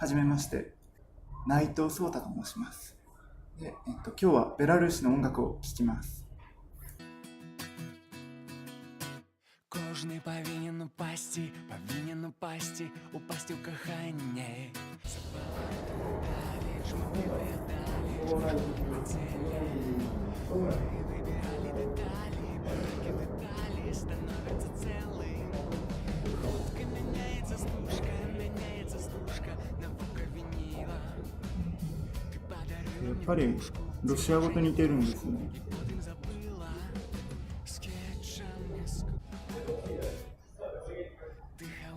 はじめまして、内藤壮太と申します。で、今日はベラルーシの音楽を聴きます。Кожний повинен упасти, упасть у кохання. Выбирали детали, бараки детали становятся целым. Хутко меняется стружка, наука винила. Ты やっ подарил ぱりロシア語と似てるんですね。 мне забыла скетчем миску. Дыхала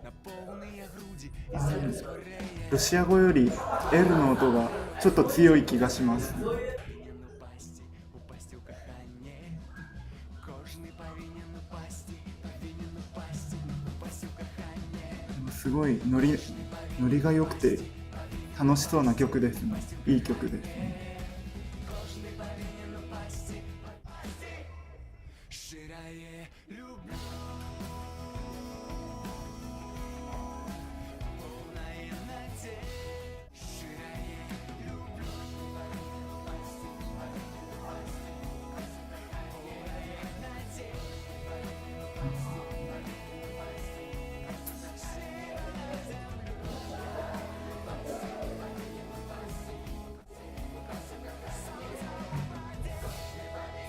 на полные груди, и зараз хорея. ロシア語より L の音がちょっと強い気がします。 Упасть у кохання. Кожний повинен упасть у кохання. すごいノリが良くて楽しそうな曲ですね。いい曲ですね。 Широе люблю. Полная надежд. Широе люблю.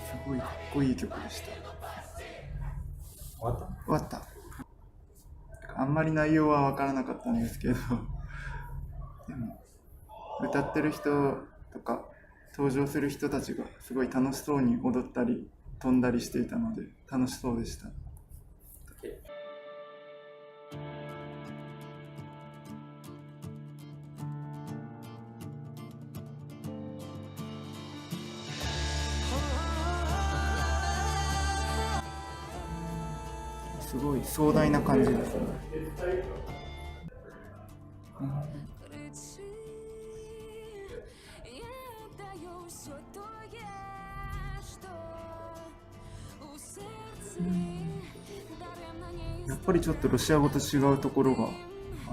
すごいかっこいい曲でした。終わった。あんまり内容は分からなかったんですけど、でも歌ってる人とか登場する人たちがすごい楽しそうに踊ったり飛んだりしていたので楽しそうでした。すごい壮大な感じですね。 Кричи, я даю все то, что у сердца даремно не やっぱりちょっとロシア語と違うところがあ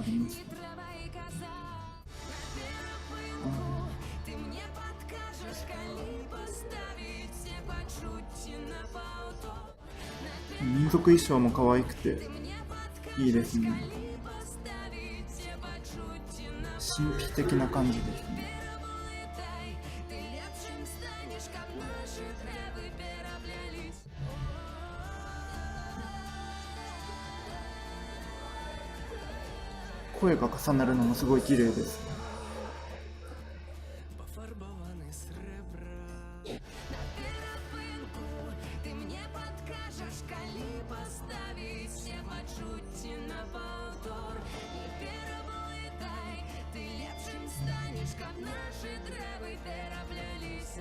りますね。 права и коза. На первую ты мне подкажешь, коли поставить все почути на повтор. 民族衣装も可愛くて Мне いいですね。 поставить все почути на 神秘的な感じですね。 улетай. Ты лепшим станешь, как наши травы переплелись. 声が重なるのもすごい綺麗です。 Пофарбованный с ребра. Ты мне подкажешь, коли поставить все почути на повтор. Не переплытай, ты лепшим станешь, как наши травы переплелись.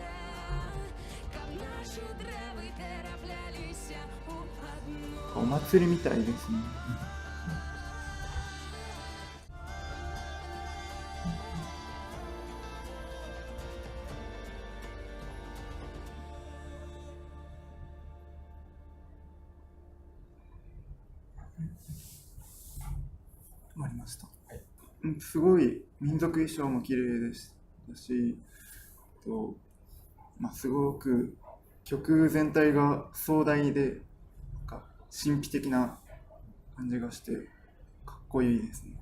Как наши травы переплелись у одной. お祭りみたいですね。 終わりました。すごい民族衣装も綺麗でしたし、すごく曲全体が壮大でなんか神秘的な感じがしてかっこいいですね。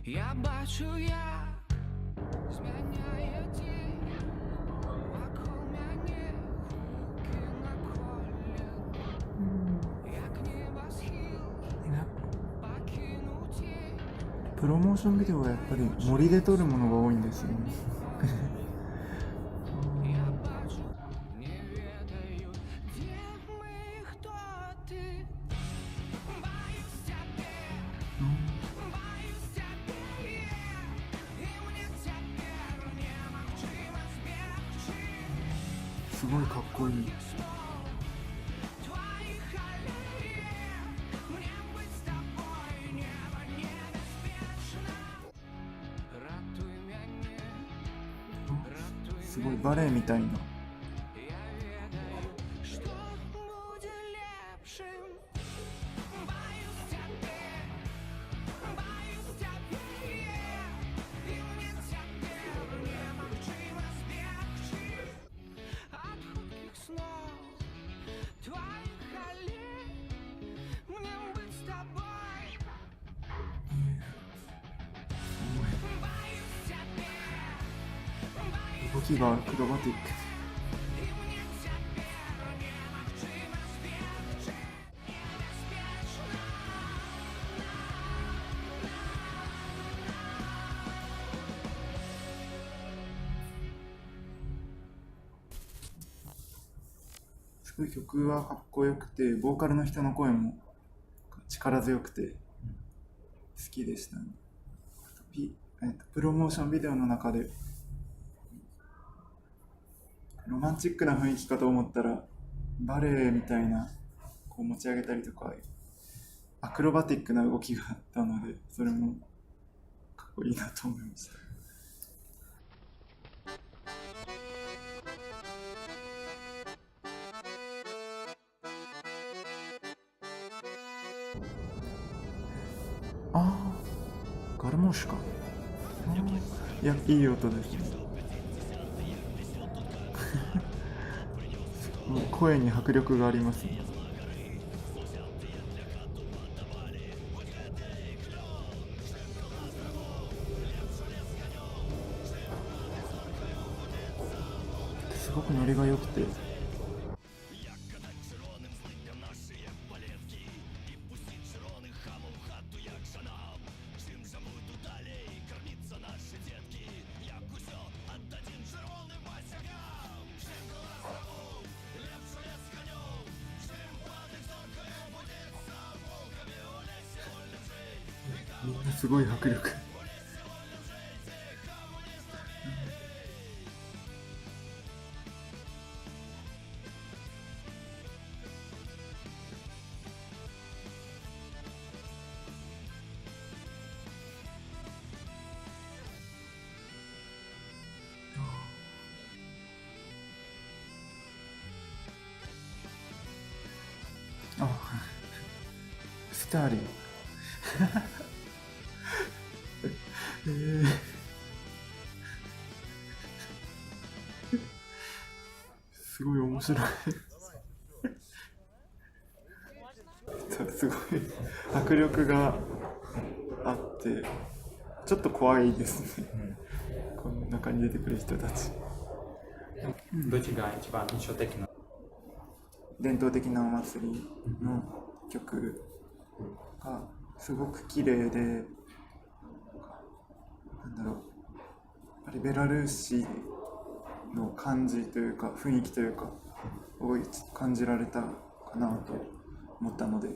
Я бачу, як змяняє тінь вакол мяне руки на коле, як небосхил покинуті. プロモーションビデオはやっぱり森で撮るものが多いんですよね。 Я бачу, не ведаю, де ми, хто ти. Боюсь тебе, боюсь тебе, і мне тепер немагчыма збегчы すごいかっこいい。 твоих аллеях. Мне быть с тобой небо небеспечно. Ратуй すごいバレエみたいな。Что будет лепшим? Боюсь тебя, и мне теперь немагчыма збегчы от хуткіх снов твоих аллей. Мне быть с тобой. Боюсь тебя, 動きがアクロバティック。 и мне теперь немагчыма збегчы небяспечна. すごい曲はかっこよくて、ボーカルの人の声も力強くて好きでしたね。プロモーションビデオの中でロマンチックな雰囲気かと思ったらバレエみたいなこう持ち上げたりとかアクロバティックな動きがあったので、それもかっこいいなと思いました。ああ、ガルモンシュか。いや、いい音ですね。もう声に迫力がありますね。すごくノリが良くて。みんなすごい迫力。あ、スターリン。すごい面白い。すごい迫力があってちょっと怖いですね、この中に出てくる人たち。どっちが一番印象的な？伝統的なお祭りの曲がすごく綺麗で、なんだろう、やっぱりベラルーシの感じというか雰囲気というかを感じられたかなと思ったので、